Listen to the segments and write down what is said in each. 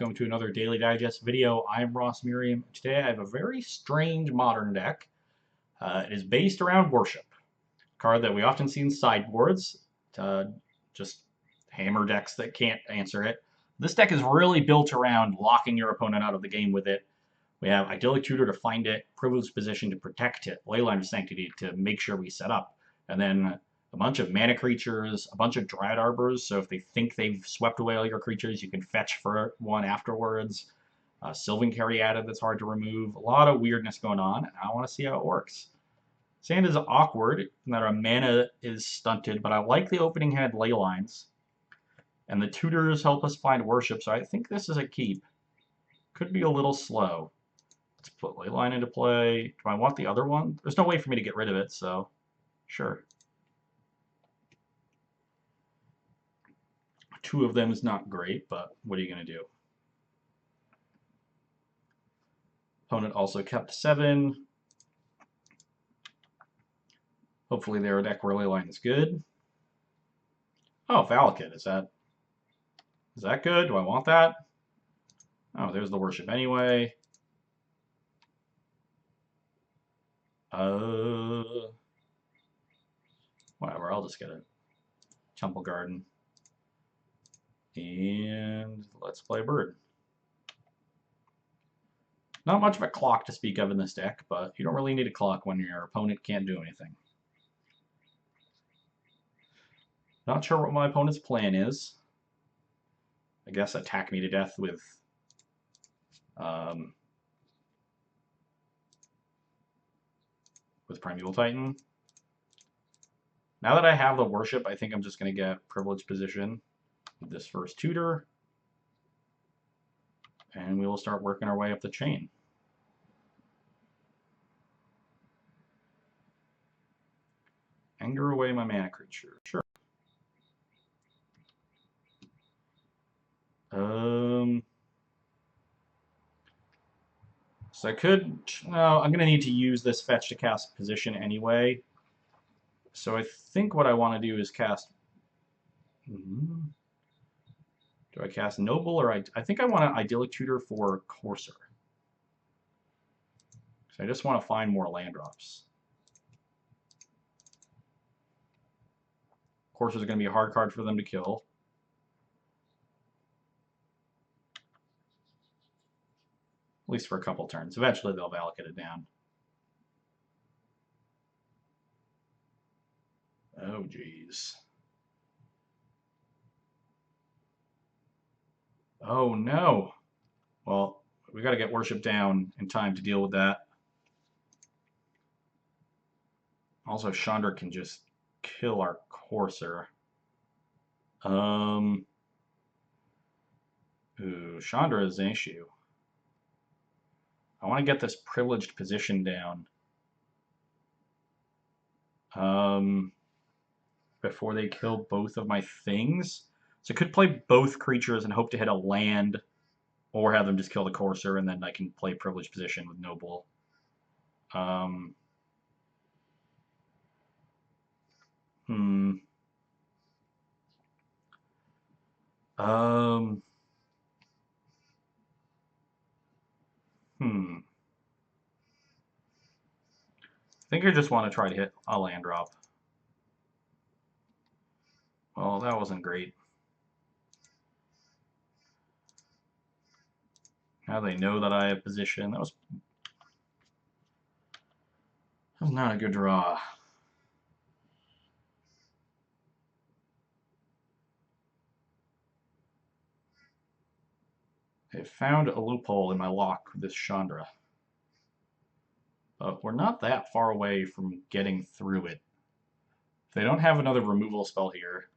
welcome to another Daily Digest video. I'm Merriam. Today I have a very strange modern deck. It is based around Worship, a card that we often see in sideboards, just hammer decks that can't answer it. This deck is really built around locking your opponent out of the game with it. We have Idyllic Tutor to find it, Privileged Position to protect it, Leyline of Sanctity to make sure we set up, and then a bunch of mana creatures, a bunch of Dryad Arbors, so if they think they've swept away all your creatures, you can fetch for one afterwards. Sylvan Carry added that's hard to remove. A lot of weirdness going on, and I want to see how it works. Sand is awkward, in that our mana is stunted, but I like the opening hand Leylines. And the tutors help us find Worship, so I think this is a keep. Could be a little slow. Let's put Leyline into play. Do I want the other one? There's no way for me to get rid of it, so sure. Two of them is not great, but what are you going to do? Opponent also kept 7. Hopefully their deck where Leyline is good. Oh, Valakut, is that good? Do I want that? Oh, there's the Worship anyway. Whatever, I'll just get a Temple Garden. And let's play Bird. Not much of a clock to speak of in this deck, but you don't really need a clock when your opponent can't do anything. Not sure what my opponent's plan is. I guess attack me to death with Primeval Titan. Now that I have the Worship, I think I'm just going to get Privileged Position with this first tutor, and we will start working our way up the chain. Anger away my mana creature. Sure. So I could, no, I'm going to need to use this fetch to cast Position anyway. So I think what I want to do is cast, do I cast Noble, or I think I want to Idyllic Tutor for Courser. So I just want to find more land drops. Courser is going to be a hard card for them to kill. At least for a couple turns. Eventually they'll Valakut it down. Oh, geez. Oh, no. Well, we got to get Worship down in time to deal with that. Also, Chandra can just kill our Courser. Ooh, Chandra is an issue. I want to get this Privileged Position down before they kill both of my things. So I could play both creatures and hope to hit a land, or have them just kill the Courser, and then I can play Privileged Position with Noble. I think I just want to try to hit a land drop. Well, that wasn't great. Now they know that I have position. That was not a good draw. I found a loophole in my lock with this Chandra. But we're not that far away from getting through it. If they don't have another removal spell here,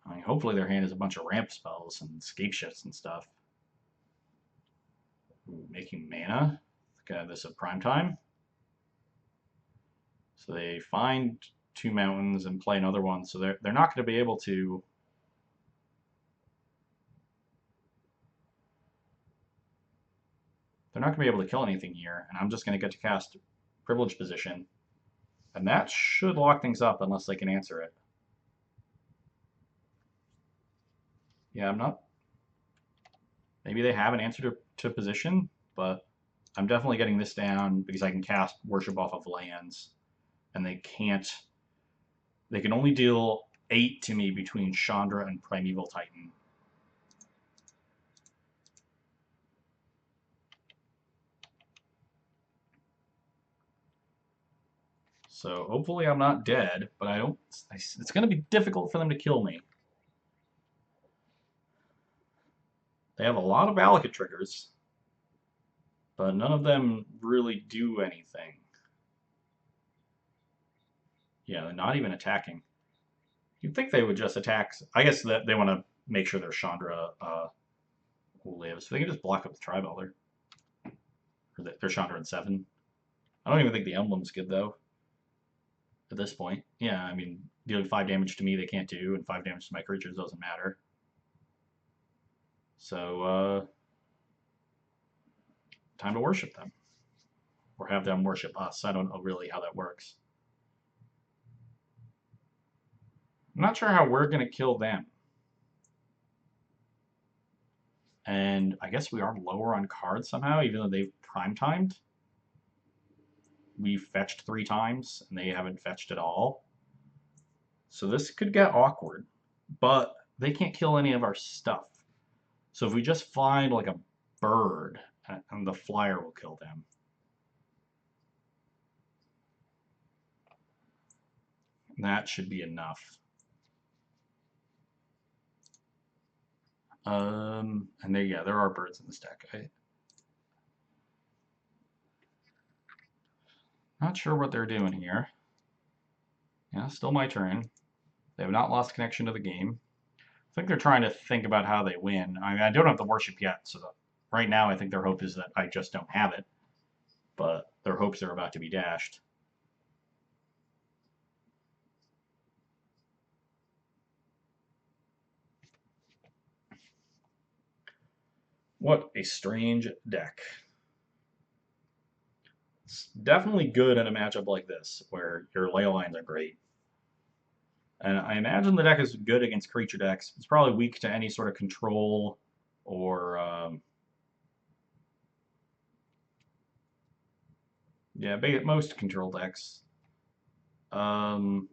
I mean, hopefully their hand is a bunch of ramp spells and escape shifts and stuff. Ooh, making mana. Okay, this is prime time. So they find 2 mountains and play another one, so they're not going to be able to. They're not going to be able to kill anything here, and I'm just going to get to cast Privileged Position. And that should lock things up unless they can answer it. Yeah, I'm not Maybe they have an answer to position, but I'm definitely getting this down because I can cast Worship off of lands, and they can't. They can only deal 8 to me between Chandra and Primeval Titan. So hopefully I'm not dead, but I don't. It's going to be difficult for them to kill me. They have a lot of Valakut triggers, but none of them really do anything. Yeah, they're not even attacking. You'd think they would just attack. I guess that they want to make sure their Chandra lives. So they can just block up the Tribe Elder. Or their Chandra in 7. I don't even think the emblem's good, though, at this point. Yeah, I mean, dealing 5 damage to me they can't do, and 5 damage to my creatures doesn't matter. So, time to worship them. Or have them worship us. I don't know really how that works. I'm not sure how we're going to kill them. And I guess we are lower on cards somehow, even though they've prime-timed. We fetched 3 times, and they haven't fetched at all. So this could get awkward. But they can't kill any of our stuff. So if we just find like a bird, and the flyer will kill them. That should be enough. And there are birds in this deck. Not sure what they're doing here. Yeah, still my turn. They have not lost connection to the game. I think they're trying to think about how they win. I mean, I don't have the worship yet, so right now I think their hope is that I just don't have it. But their hopes are about to be dashed. What a strange deck. It's definitely good in a matchup like this, where your ley lines are great. And I imagine the deck is good against creature decks. It's probably weak to any sort of control or yeah, most control decks. Probably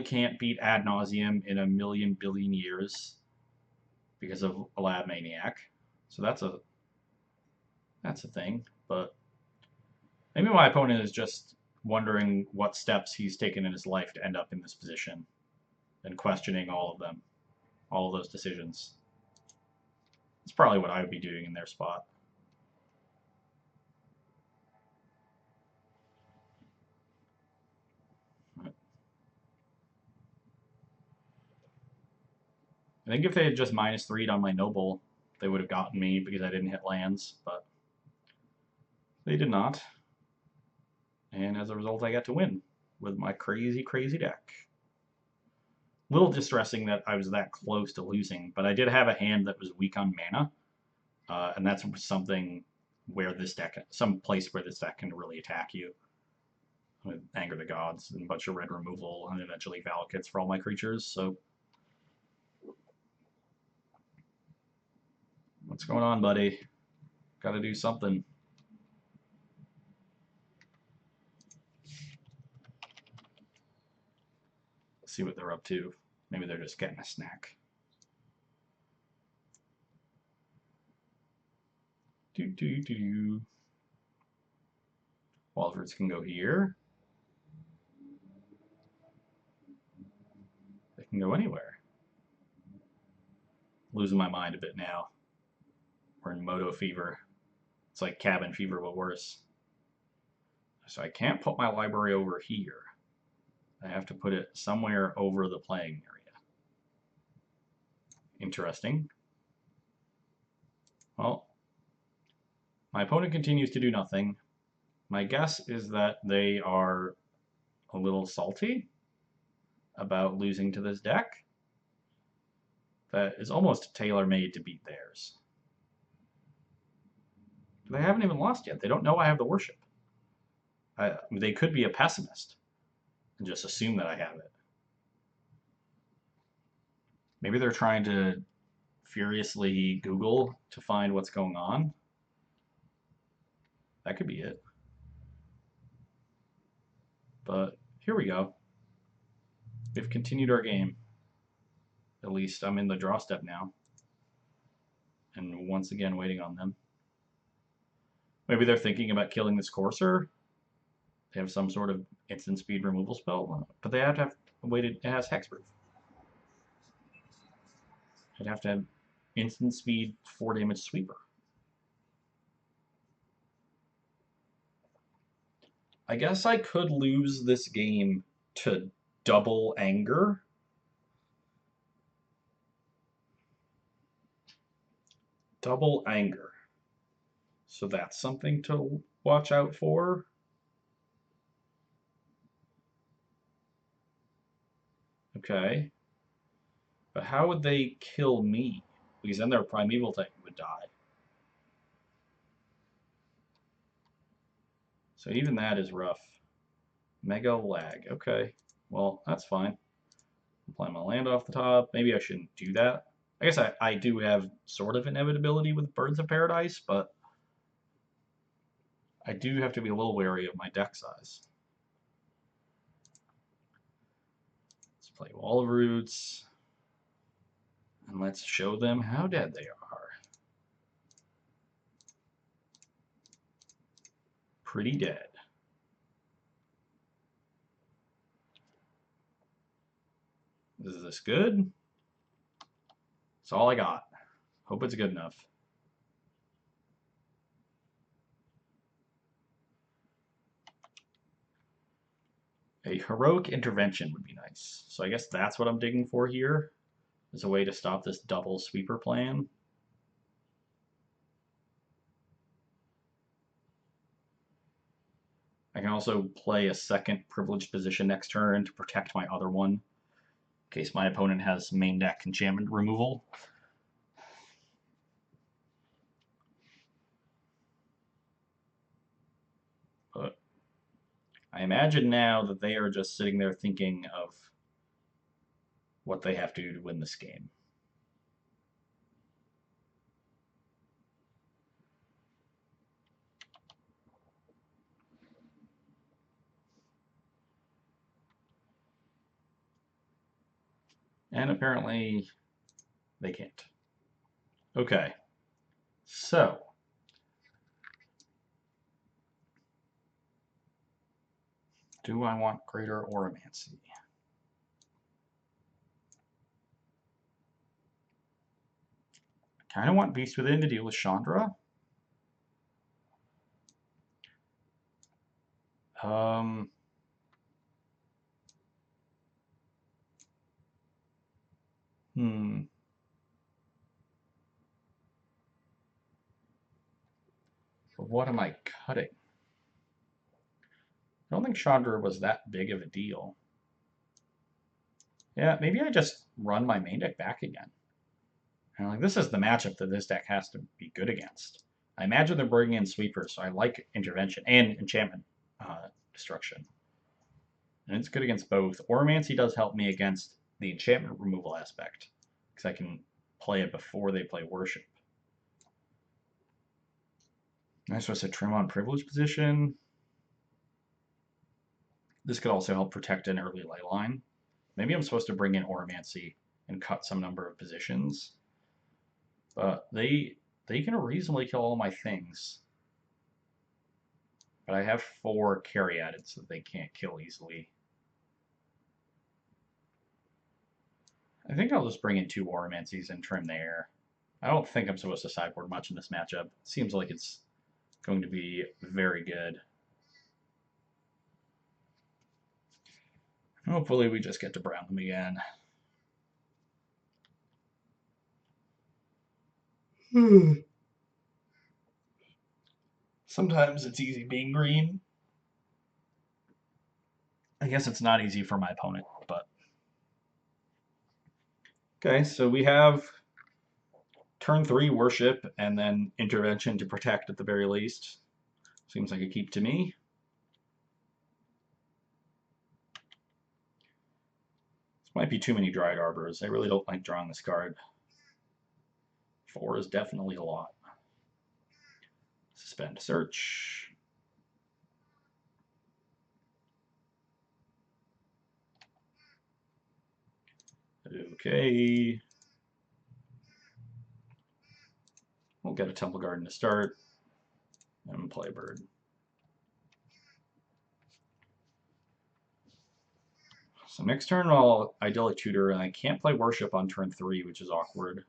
can't beat Ad Nauseam in a million billion years because of a Lab Maniac. So that's a thing. But maybe my opponent is just wondering what steps he's taken in his life to end up in this position and questioning all of them, all of those decisions. It's probably what I would be doing in their spot. I think if they had just -3'd on my Noble, they would have gotten me because I didn't hit lands, but they did not. And as a result, I got to win with my crazy, crazy deck. A little distressing that I was that close to losing, but I did have a hand that was weak on mana, and that's something where this deck, some place where this deck can really attack you. With Anger the Gods and a bunch of red removal, and eventually Valakuts for all my creatures, so what's going on, buddy? Gotta do something. Let's see what they're up to. Maybe they're just getting a snack. Wildroots can go here. They can go anywhere. Losing my mind a bit now. We're in Moto Fever. It's like Cabin Fever, but worse. So I can't put my library over here. I have to put it somewhere over the playing area. Interesting. Well, my opponent continues to do nothing. My guess is that they are a little salty about losing to this deck that is almost tailor-made to beat theirs. They haven't even lost yet. They don't know I have the worship. They could be a pessimist and just assume that I have it. Maybe they're trying to furiously Google to find what's going on. That could be it. But here we go. We've continued our game. At least I'm in the draw step now. And once again waiting on them. Maybe they're thinking about killing this courser. They have some sort of instant speed removal spell, but they have to have waited. It has hexproof. I'd have to have instant speed 4 damage sweeper. I guess I could lose this game to double anger. Double anger. So that's something to watch out for. Okay. But how would they kill me? Because then their primeval type would die. So even that is rough. Mega lag. Okay. Well, that's fine. Apply my land off the top. Maybe I shouldn't do that. I guess I do have sort of inevitability with Birds of Paradise, but I do have to be a little wary of my deck size. Let's play Wall of Roots. And let's show them how dead they are. Pretty dead. Is this good? That's all I got. Hope it's good enough. A heroic intervention would be nice. So I guess that's what I'm digging for here, is a way to stop this double sweeper plan. I can also play a second privileged position next turn to protect my other one, in case my opponent has main deck enchantment removal. But I imagine now that they are just sitting there thinking of what they have to do to win this game. And apparently they can't. Okay, so do I want Greater Oromancy? I kind of want Beast Within to deal with Chandra. But what am I cutting? I don't think Chandra was that big of a deal. Yeah, maybe I just run my main deck back again. And like, this is the matchup that this deck has to be good against. I imagine they're bringing in sweepers, so I like intervention and enchantment destruction. And it's good against both. Oromancy does help me against the enchantment removal aspect, because I can play it before they play worship. I'm supposed to trim on privilege position. This could also help protect an early ley line. Maybe I'm supposed to bring in Oromancy and cut some number of positions. But they can reasonably kill all my things. But I have 4 Caryatids that they can't kill easily. I think I'll just bring in 2 Oromancies and trim the air. I don't think I'm supposed to sideboard much in this matchup. It seems like it's going to be very good. Hopefully we just get to brown them again. Sometimes it's easy being green. I guess it's not easy for my opponent, but... Okay, so we have turn 3 worship and then intervention to protect at the very least. Seems like a keep to me. This might be too many Dryad Arbors. I really don't like drawing this card. 4 is definitely a lot. Suspend search. Okay. We'll get a Temple Garden to start and play bird. So next turn I'll Idyllic Tutor, and I can't play Worship on turn 3, which is awkward.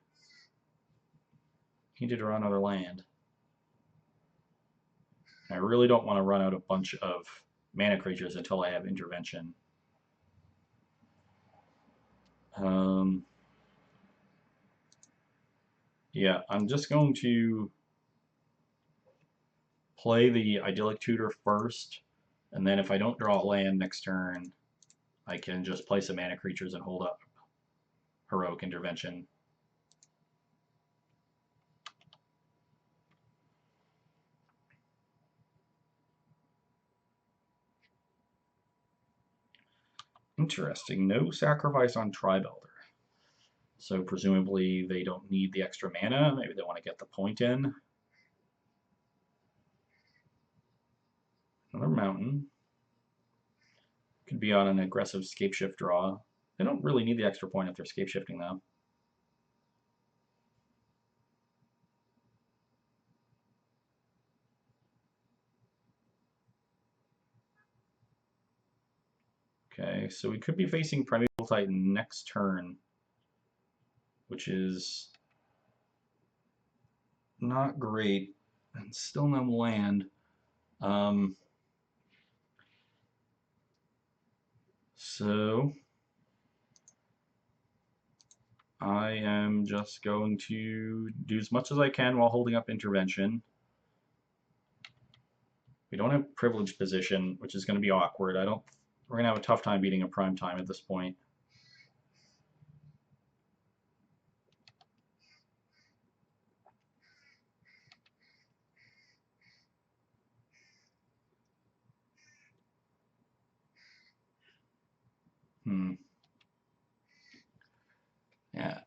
Need to draw another land. I really don't want to run out a bunch of mana creatures until I have Intervention. Yeah, I'm just going to play the Idyllic Tutor first, and then if I don't draw a land next turn, I can just play some mana creatures and hold up Heroic Intervention. Interesting. No sacrifice on Tribe Elder. So presumably they don't need the extra mana. Maybe they want to get the point in. Another mountain. Could be on an aggressive scape shift draw. They don't really need the extra point if they're scape shifting though. Okay, so we could be facing Primeval Titan next turn, which is not great, and still no land. So I am just going to do as much as I can while holding up Intervention. We don't have Privileged Position, which is going to be awkward. We're going to have a tough time beating a prime time at this point. Yeah.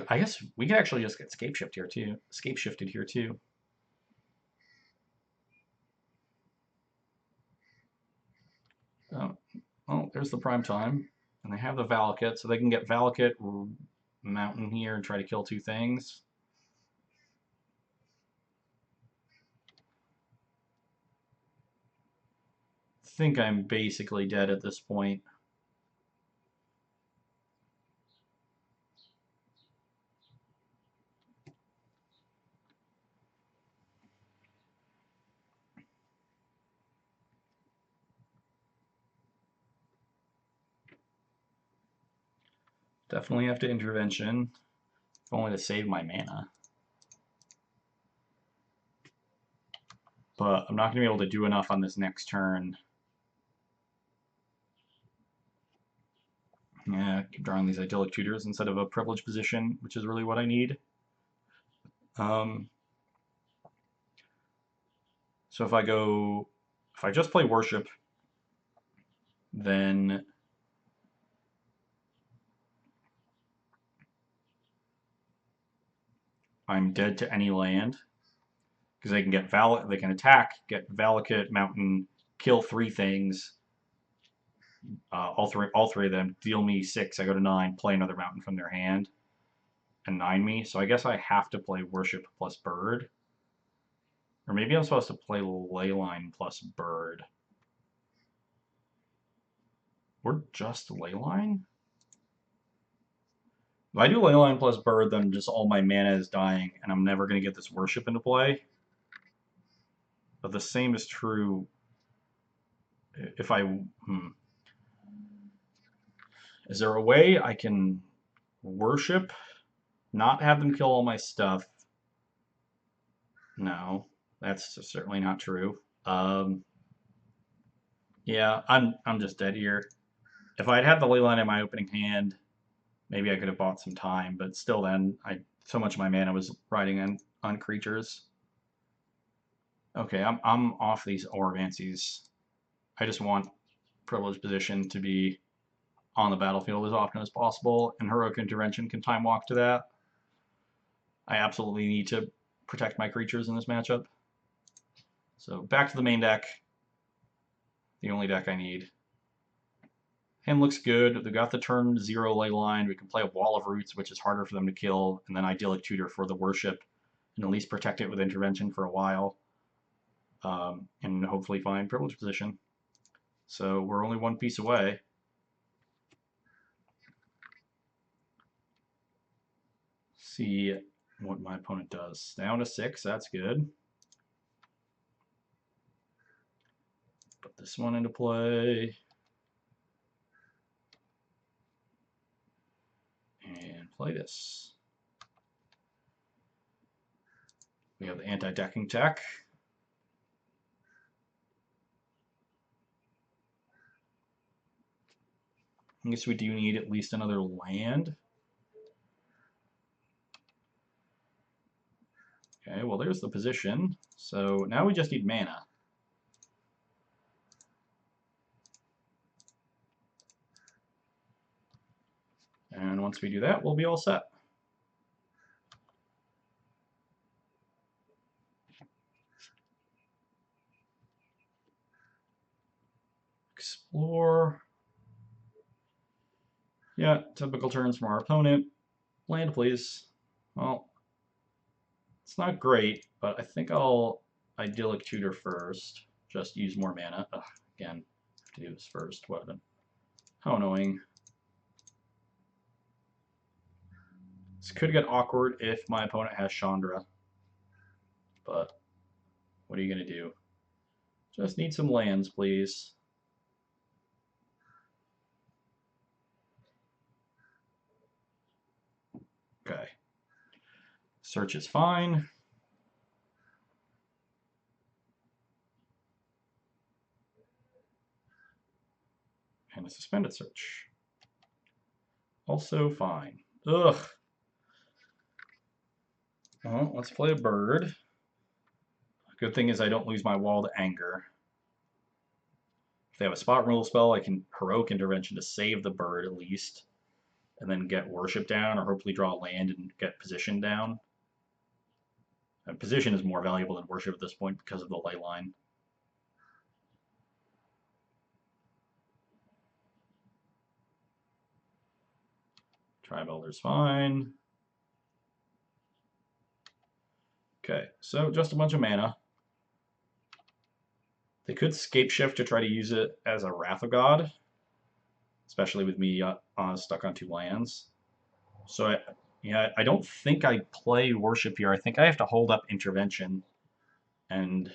I guess we could actually just get scape shifted here too. Oh, there's the prime time, and they have the Valakut, so they can get Valakut Mountain here and try to kill 2 things. I think I'm basically dead at this point. Definitely have to Intervention, if only to save my mana. But I'm not going to be able to do enough on this next turn. Yeah, keep drawing these Idyllic Tutors instead of a Privileged Position, which is really what I need. So if I just play Worship, then I'm dead to any land because they can get they can attack, get Valakut Mountain, kill 3 things. All three of them deal me 6. I go to 9, play another mountain from their hand, and 9 me. So I guess I have to play Worship plus Bird, or maybe I'm supposed to play Leyline plus Bird, or just Leyline. If I do Leyline plus Bird, then just all my mana is dying, and I'm never going to get this Worship into play. But the same is true if I... Is there a way I can Worship, not have them kill all my stuff? No, that's certainly not true. Yeah, I'm just dead here. If I'd had the Leyline in my opening hand, maybe I could have bought some time, but still then, so much of my mana was riding on creatures. Okay, I'm off these Auravancies. I just want Privileged Position to be on the battlefield as often as possible, and Heroic Intervention can time walk to that. I absolutely need to protect my creatures in this matchup. So back to the main deck. The only deck I need. Hand looks good. They've got the turn 0 ley line. We can play a Wall of Roots, which is harder for them to kill, and then Idyllic Tutor for the Worship, and at least protect it with Intervention for a while, and hopefully find Privileged Position. So we're only one piece away. See what my opponent does. Down to 6, that's good. Put this one into play. And play this. We have the anti-decking tech. I guess we do need at least another land. Okay, well there's the position. So now we just need mana. And once we do that, we'll be all set. Explore. Yeah, typical turns from our opponent. Land, please. Well, it's not great, but I think I'll Idyllic Tutor first. Just use more mana. Ugh, again, have to do this first. What? How annoying. This could get awkward if my opponent has Chandra. But what are you going to do? Just need some lands, please. Okay. Search is fine. And a suspended search. Also fine. Ugh. Well, let's play a bird. Good thing is I don't lose my wall to anger. If they have a spot removal spell, I can Heroic Intervention to save the bird at least, and then get Worship down, or hopefully draw land and get Position down. And Position is more valuable than Worship at this point because of the ley line. Tri-Builder's fine. Okay, so just a bunch of mana. They could Scapeshift to try to use it as a Wrath of God, especially with me stuck on 2 lands. So I don't think I play Worship here. I think I have to hold up Intervention and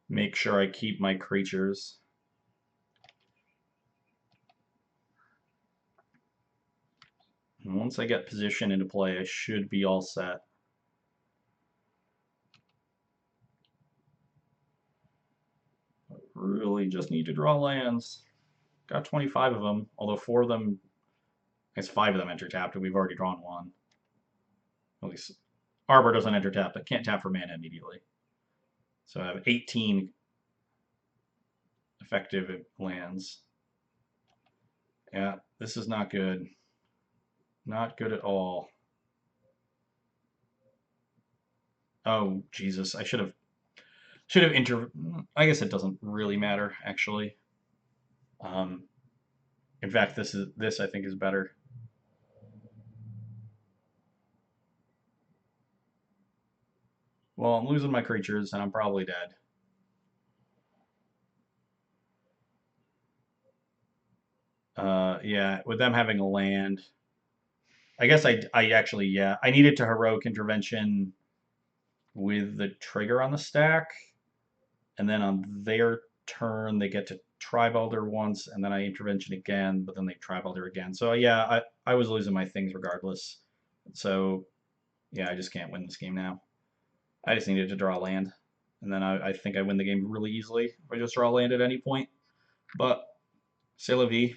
make sure I keep my creatures. And once I get Position into play, I should be all set. I really just need to draw lands. Got 25 of them, although 4 of them, I guess 5 of them enter tapped, and we've already drawn 1. At least Arbor doesn't enter tap, but can't tap for mana immediately. So I have 18 effective lands. Yeah, this is not good. Not good at all. Oh, Jesus, I should have I guess it doesn't really matter, actually. In fact, this I think is better. Well, I'm losing my creatures, and I'm probably dead. Yeah, with them having a land, I guess I actually, yeah, I needed to Heroic Intervention with the trigger on the stack, and then on their turn they get to Tri-Builder once, and then I Intervention again, but then they Tri-Builder again. So yeah, I was losing my things regardless. So yeah, I just can't win this game now. I just needed to draw land, and then I think I win the game really easily if I just draw land at any point. But c'est la vie.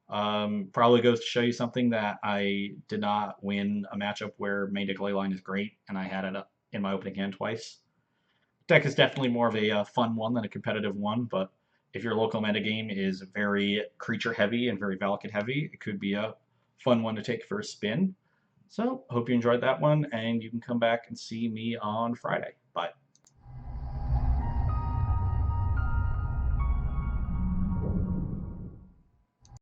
Probably goes to show you something that I did not win a matchup where main deck leyline is great, and I had it in my opening hand twice. Deck is definitely more of a fun one than a competitive one, but if your local metagame is very creature heavy and very Valakut heavy, it could be a fun one to take for a spin. So, hope you enjoyed that one, and you can come back and see me on Friday. Bye.